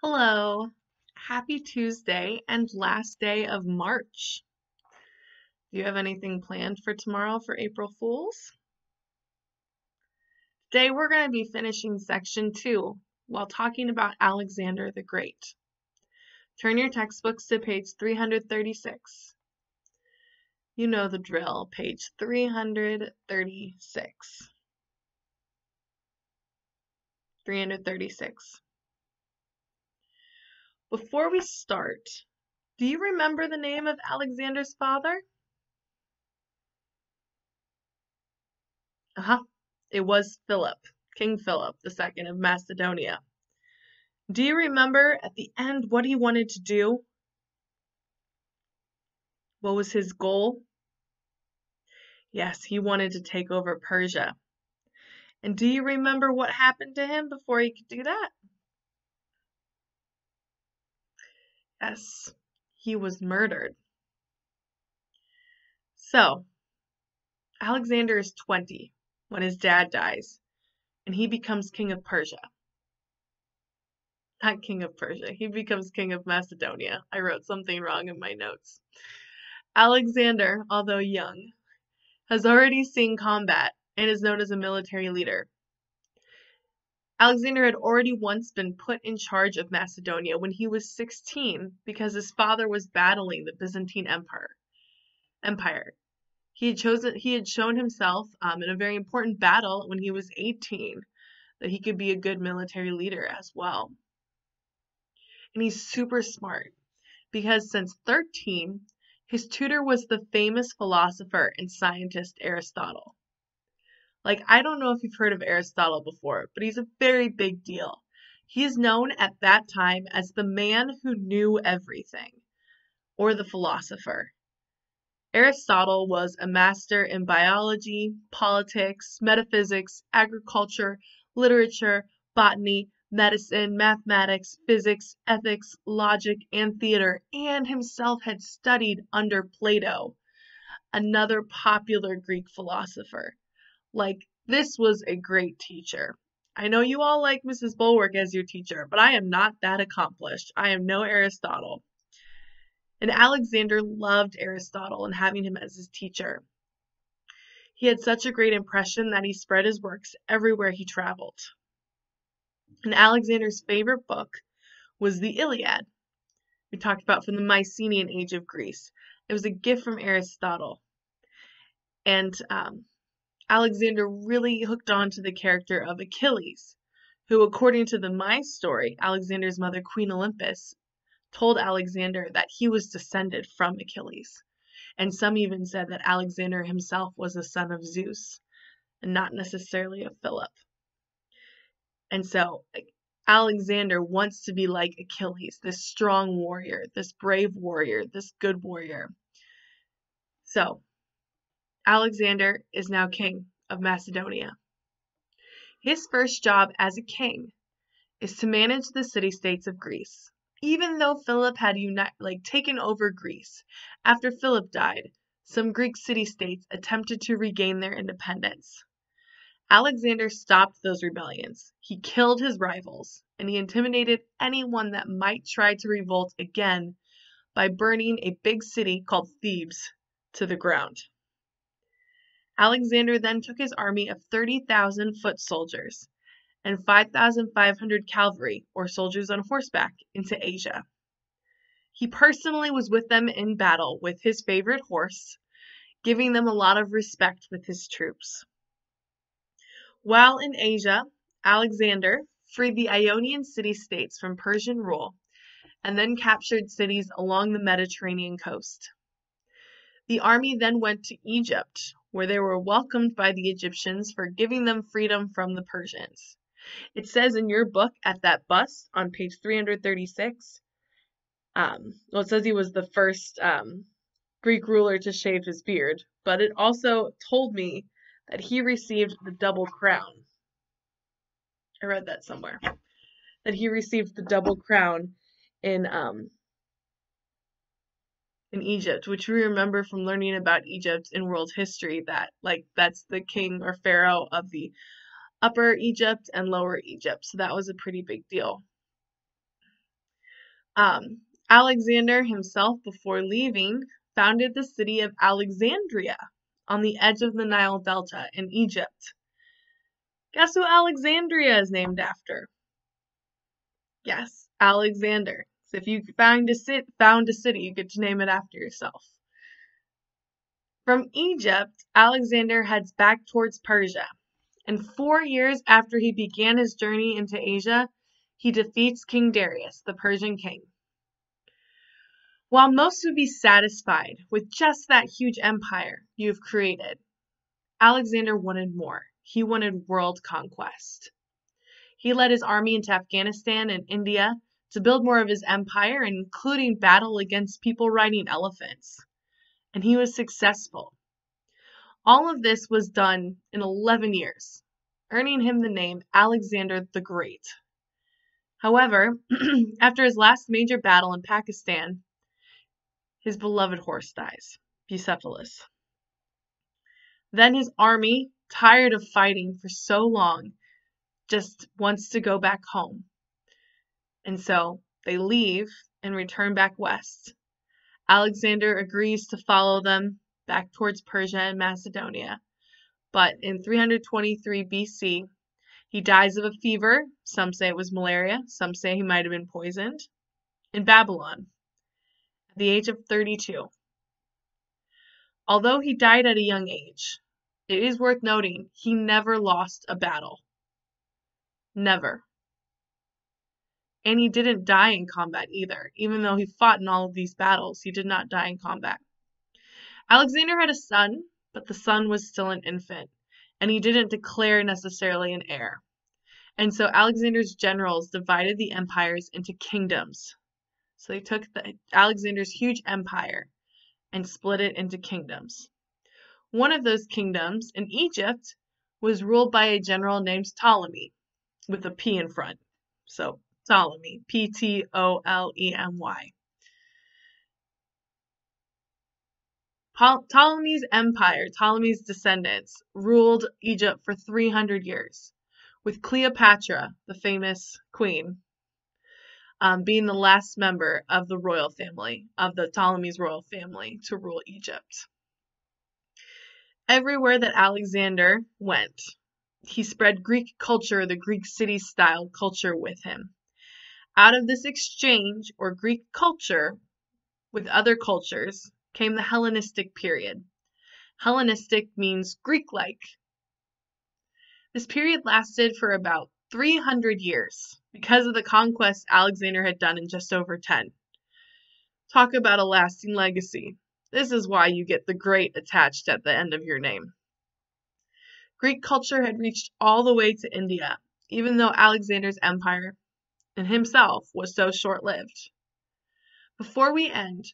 Hello. Happy Tuesday and last day of March. Do you have anything planned for tomorrow for April Fools? Today we're going to be finishing section 2 while talking about Alexander the Great. Turn your textbooks to page 336. You know the drill, page 336. 336. Before we start, do you remember the name of Alexander's father? It was Philip, King Philip II of Macedonia. Do you remember at the end what he wanted to do? What was his goal? Yes, he wanted to take over Persia. And do you remember what happened to him before he could do that? Yes, he was murdered. So, Alexander is 20 when his dad dies, and he becomes king of Persia. Not king of Persia, he becomes king of Macedonia. I wrote something wrong in my notes. Alexander, although young, has already seen combat and is known as a military leader. Alexander had already once been put in charge of Macedonia when he was 16 because his father was battling the Byzantine Empire. He had shown himself in a very important battle when he was 18 that he could be a good military leader as well. And he's super smart because since 13, his tutor was the famous philosopher and scientist Aristotle. I don't know if you've heard of Aristotle before, but he's a very big deal. He is known at that time as the man who knew everything, or the philosopher. Aristotle was a master in biology, politics, metaphysics, agriculture, literature, botany, medicine, mathematics, physics, ethics, logic, and theater, and himself had studied under Plato, another popular Greek philosopher. This was a great teacher. I know you all like Mrs. Bulwark as your teacher, but I am not that accomplished. I am no Aristotle. And Alexander loved Aristotle and having him as his teacher. He had such a great impression that he spread his works everywhere he traveled. And Alexander's favorite book was the Iliad. We talked about from the Mycenaean age of Greece. It was a gift from Aristotle. And Alexander really hooked on to the character of Achilles, who, according to my story, Alexander's mother, Queen Olympus, told Alexander that he was descended from Achilles. And some even said that Alexander himself was a son of Zeus, and not necessarily of Philip. And so Alexander wants to be like Achilles, this strong warrior, this brave warrior, this good warrior. So Alexander is now king of Macedonia. His first job as a king is to manage the city-states of Greece. Even though Philip had taken over Greece, after Philip died, some Greek city-states attempted to regain their independence. Alexander stopped those rebellions. He killed his rivals, and he intimidated anyone that might try to revolt again by burning a big city called Thebes to the ground. Alexander then took his army of 30,000 foot soldiers and 5,500 cavalry, or soldiers on horseback, into Asia. He personally was with them in battle with his favorite horse, giving them a lot of respect with his troops. While in Asia, Alexander freed the Ionian city-states from Persian rule and then captured cities along the Mediterranean coast. The army then went to Egypt, where they were welcomed by the Egyptians for giving them freedom from the Persians. It says in your book at that bust on page 336, it says he was the first Greek ruler to shave his beard, but it also told me that he received the double crown. I read that somewhere. That he received the double crown in Egypt, which we remember from learning about Egypt in world history, that that's the king or pharaoh of the Upper Egypt and Lower Egypt. So that was a pretty big deal. Alexander himself, before leaving, founded the city of Alexandria on the edge of the Nile Delta in Egypt. Guess who Alexandria is named after? Yes, Alexander. So if you found a city, you get to name it after yourself. From Egypt, Alexander heads back towards Persia, and 4 years after he began his journey into Asia, he defeats King Darius, the Persian king. While most would be satisfied with just that huge empire you've created, Alexander wanted more. He wanted world conquest. He led his army into Afghanistan and India to build more of his empire, including battle against people riding elephants. And he was successful. All of this was done in 11 years, earning him the name Alexander the Great. However, after his last major battle in Pakistan, his beloved horse dies, Bucephalus. Then his army, tired of fighting for so long, just wants to go back home. And so they leave and return back west. Alexander agrees to follow them back towards Persia and Macedonia. But in 323 BC, he dies of a fever. Some say it was malaria. Some say he might have been poisoned. In Babylon, at the age of 32. Although he died at a young age, it is worth noting he never lost a battle. Never. And he didn't die in combat either. Even though he fought in all of these battles, he did not die in combat. Alexander had a son, but the son was still an infant, and he didn't declare necessarily an heir. And so Alexander's generals divided the empires into kingdoms. So they took Alexander's huge empire and split it into kingdoms. One of those kingdoms, in Egypt, was ruled by a general named Ptolemy, with a P in front. So Ptolemy, Ptolemy. Ptolemy's empire, Ptolemy's descendants, ruled Egypt for 300 years, with Cleopatra, the famous queen, being the last member of the royal family, of the Ptolemy's royal family, to rule Egypt. Everywhere that Alexander went, he spread Greek culture, the Greek city-style culture with him. Out of this exchange, or Greek culture, with other cultures, came the Hellenistic period. Hellenistic means Greek-like. This period lasted for about 300 years because of the conquest Alexander had done in just over 10. Talk about a lasting legacy. This is why you get the great attached at the end of your name. Greek culture had reached all the way to India, even though Alexander's empire and himself was so short-lived. Before we end,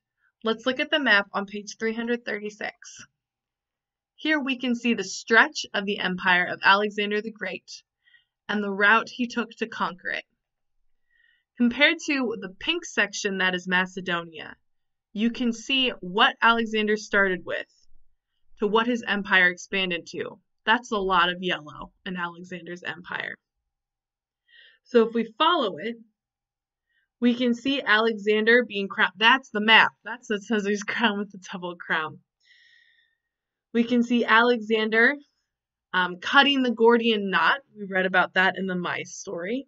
let's look at the map on page 336. Here we can see the stretch of the empire of Alexander the Great and the route he took to conquer it. Compared to the pink section that is Macedonia, you can see what Alexander started with to what his empire expanded to. That's a lot of yellow in Alexander's empire. So if we follow it, we can see Alexander being crowned. That's the map. That's what says he's crowned with the double crown. We can see Alexander cutting the Gordian knot. We read about that in the mice story.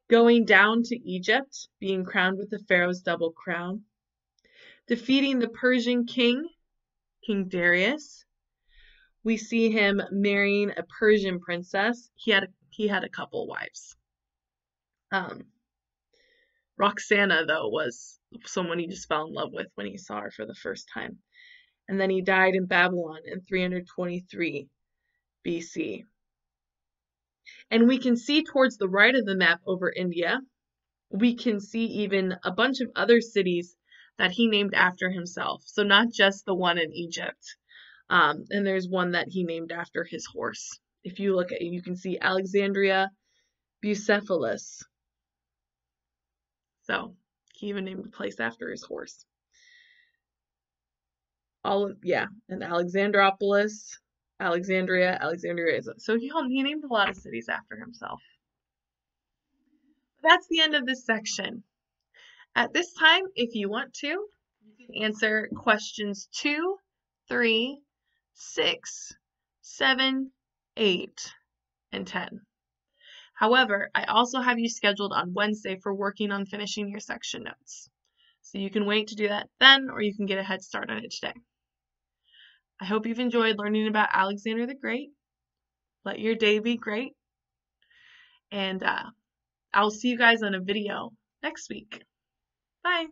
Going down to Egypt, being crowned with the pharaoh's double crown. Defeating the Persian king, King Darius. We see him marrying a Persian princess. He had a couple wives. Roxana, though, was someone he just fell in love with when he saw her for the first time. And then he died in Babylon in 323 BC. And we can see towards the right of the map over India, we can see even a bunch of other cities that he named after himself. So not just the one in Egypt. And there's one that he named after his horse. If you look at it, you can see Alexandria, Bucephalus. So he even named the place after his horse. And Alexandropolis, Alexandria is. So he named a lot of cities after himself. That's the end of this section. At this time, if you want to, you can answer questions 2, 3, 6, 7, 8, and 10. However, I also have you scheduled on Wednesday for working on finishing your section notes. So you can wait to do that then, or you can get a head start on it today. I hope you've enjoyed learning about Alexander the Great. Let your day be great. And I'll see you guys on a video next week. Bye.